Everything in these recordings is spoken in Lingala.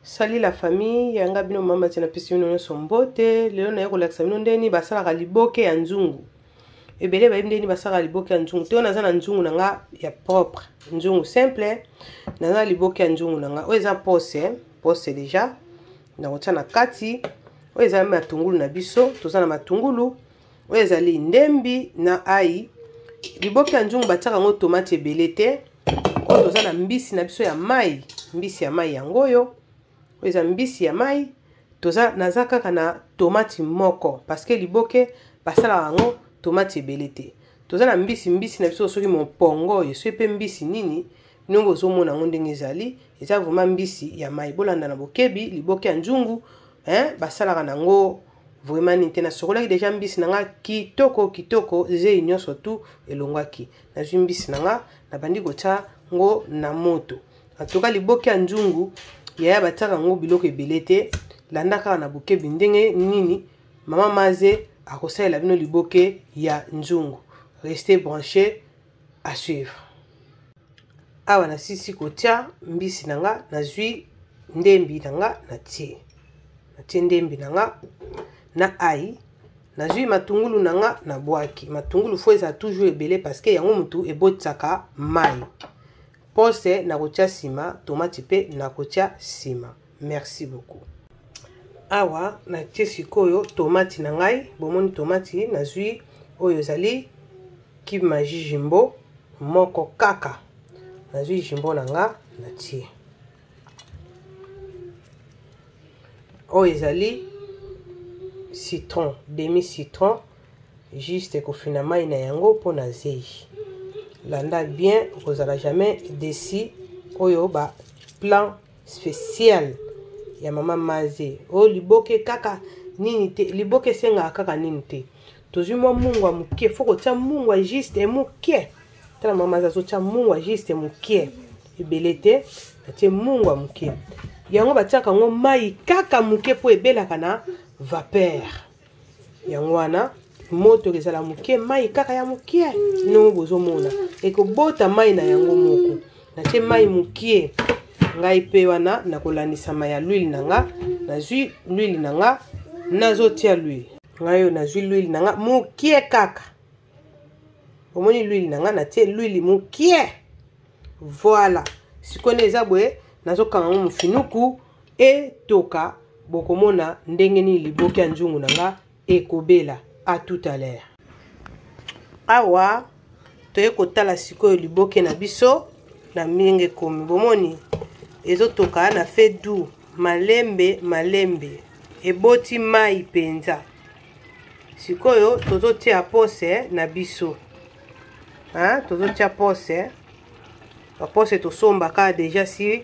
Salut la famille, yanga bino mama tina pesi bino sombote. Lelo na yako laksa bino ndeni basala liboke ya nzungu. Ebele ba ndeni basala liboke ya nzungu. Te onaza na nzungu nanga ya propre, nzungu simple. Naza liboke ya nzungu nanga. Oza pose, pose déjà. Na kotia na kati. Oza matungulu na biso, toza na matungulu. Oza li ndembi na ai. Liboke ya nzungu bataka ngo tomate ebele te. Toza na mbisi na biso ya mai, mbisi ya mai yangoyo. Oza mbisi ya mai, toza naza kaka na tomate moko parce que liboke basala ngo tomate ebele te. Toza na mbisi na biso soki mopongo yeso pe mbisi nini nongo zomona ngo ndenge ezali, eza vraiment mbisi ya mai. Bolanda na bokebi liboke ya nzungu, basala na ngo vraiment nite na sokolaki déjà mbisi nanga kitoko ze nyonso tu elongwaki. Na zwi mbisi nanga na bandi kotia ngo na moto. Atoka liboke ya nzungu yaya bataka ngo biloko ebele te, landa kaka na bokebi ndenge nini mama maze akosalela bino liboke ya nzungu. Restez branchés à suivre. Awa na sisi kotia mbisi nanga na zwi ndembi nanga na tie. Na tie ndembi nanga na ai, na zwi matungulu nanga na bwaki. Matungulu faut eza toujours ebele parce que yango mutu ebotsaka mai. Pose na kotia sima, tomate pe na kotia sima. Merci beaucoup. Awa na tie sikoyo tomate na ngai, bomoni tomate na zwi oyo zali Kimagi jimbo moko kaka. Na zwi jimbo na nga na tie. Oyo zali citron, demi citron, juste kofina mai na yango po na zei. Landa bien, vous n'allez jamais déci oyo ba plan spécial ya mama maze. Oh liboke kaka nini te, liboke senga kaka nini te. Tozu mo mungwa mukie, faut que tia mungwa juste mukie. Tala mama maze tia mungwa juste mukie. Ebele te, tia mungwa mukie. Yango batiaka ngo mai kaka mukie po ebela kana vapeur. Yango wana moto ezala mukie mai kaka ya mukie no bozomona ekobota mai na yango moko na tie mai mukie ngai pe wana na kolandisa mai ya l'huile nanga na zwi l'huile nanga nazotia l'huile ngayo na zwi l'huile nanga mukie kaka omoni l'huile nanga na tie l'huile mukie voilà sikone eza boye nazokanga ngo mufinuku etoka bokomona ndenge ni liboke ya nzungu nanga ekobela. À tout à l'heure. Awa toye kotala sikoyo liboke na biso na minge komi bomoni ezotoka na fait doux malembe eboti mai penza. Sikoyo tozotia pose na biso, tozotia pose ba pose tosomba ka déjà si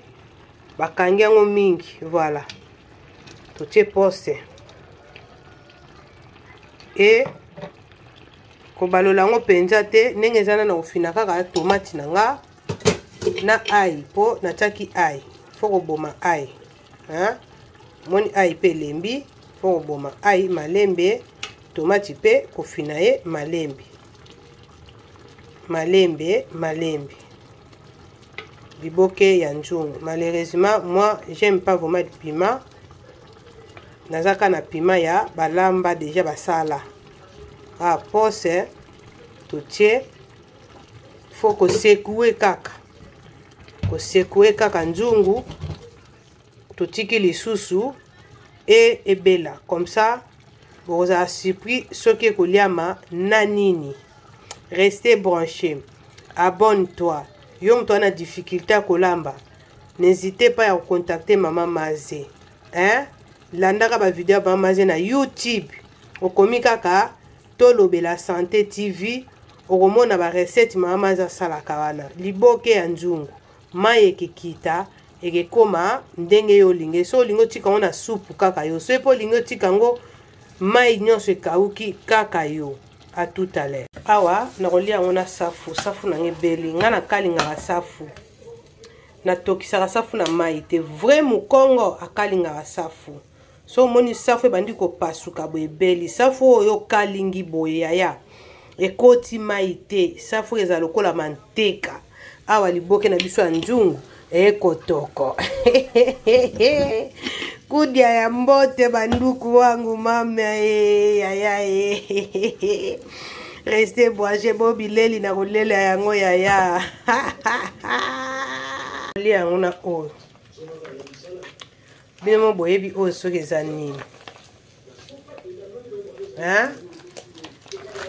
bakangi yango mingi. Voilà, totie pose et kobalola ngo penza te ndenge ezana na ofina kaka tomate nanga na ai po nataki ai foko boma ai moni ai pe lembi foko boma ai malembe tomate pe kofina ye malembe biboke ya nzungu. Malheureusement moi j'aime pas vraiment le piment. Nazaka na pima ya balamba déjà basala. Pose totie faut ko secouer kaka. Ko secouer kaka nzungu totiki lisusu et ebela comme ça vous avez surpris ce que koliama na nini. Restez branchés. Abonne-toi. Yo mto na difficulté à kolamba. N'hésitez pas à contacter maman Maze. Landaka ba video ba maze na YouTube okomi kaka Tolobela Santé TV okomona ba recette mama maze salaka wana liboke ya nzungu mai ekikita ekekoma ndenge yo linge so lingo tika ona soupe kaka yo so epo lingo tika ngo mai nyonso ekauki kaka yo. À tout à l'heure. Awa na kolia ngona safu na ngebeli ngana kalinga safu na tokisaka safu na mai te vrai mukongo akalinga safu. So moni safu bandi ko pasuka boye beli safu oyo kalingi boye yaya ekoti mai te safu eza lokola manteka. Awa liboke na biso ya nzungu ekotoko. Kudia ya mbote banduku wangu mama restez branché bobileli na kolela yango yaya. Lia yango na oyo. Bino boyebi oyo soki eza nini.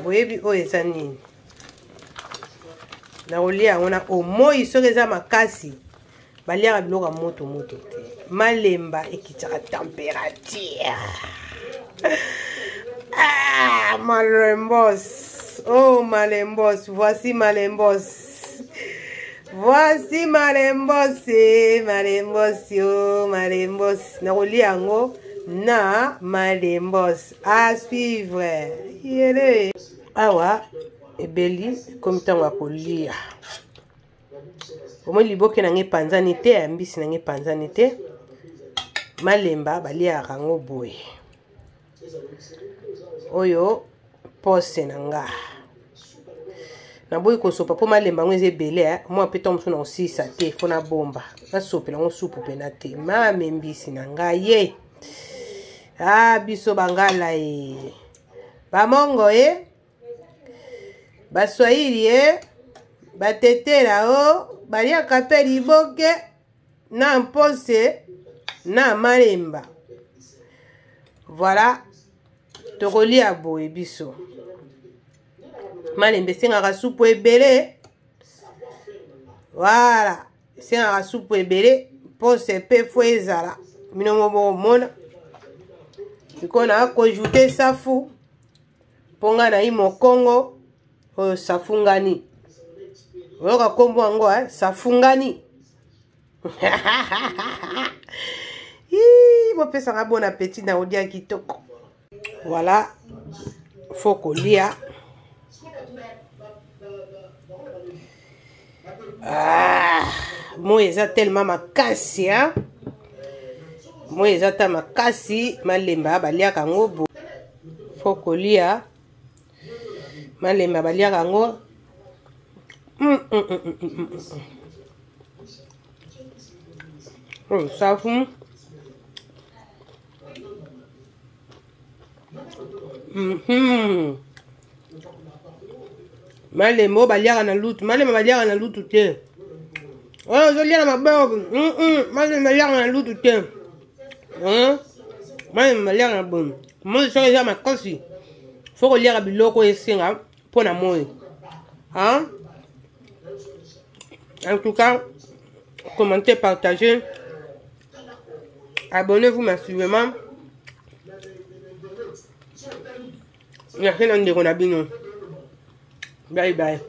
Boyebi oyo eza nini. Na kolia yango na oyo moi soki eza makasi. Baliaka biloko ya moto te. Malemba ekitaka température. Malembos. Oh malembos, voici malembos. Voici malembos, malembos yo, malembos. Na kolia yango na malembos. À suivre. Yere. Awa ebeli comme tango akolia. Omo liboke nange panzani te, ambisi nange panzani te. Malemba balia rango boy. Oyo pose nanga. Na boy ko sopa po malemba ngo ezebele, mo apeta mso na osisa te, fona bomba. Na sope nango supu pena te. Ma membisi nanga ye. Biso bangala Bamongo Baswahili batetela balia kape liboke na mpose na malemba. Voilà. Tokolia boye biso. Malembe sengaka supu ebele. Voilà. Sengaka supu ebele. Pose pe fo ezala. Mino mona. Sikona kojoute safu. Ponga na imo Kongo. Oyo safungani. Oyoka kombo yango safungani. Bopesanga bon appétit na odia kitoko. Voilà. Faut kolia. Moi eza tellement makasi Moi eza ta makasi malemba baliaka ngo bo. Faut kolia. Malemba baliaka ngo. Safu. Malemba baliaka na lutu. Malemba baliaka na lutu te. Zolia na maboko. Malemba baliaka na lutu te. Malemba baliaka na bon. Moi so eza makasi. Faut kolia biloko esenga pona moi. En tout cas, commentez, partagez. Abonnez-vous massivement. Merci Nandeko Nabino. Bye bye.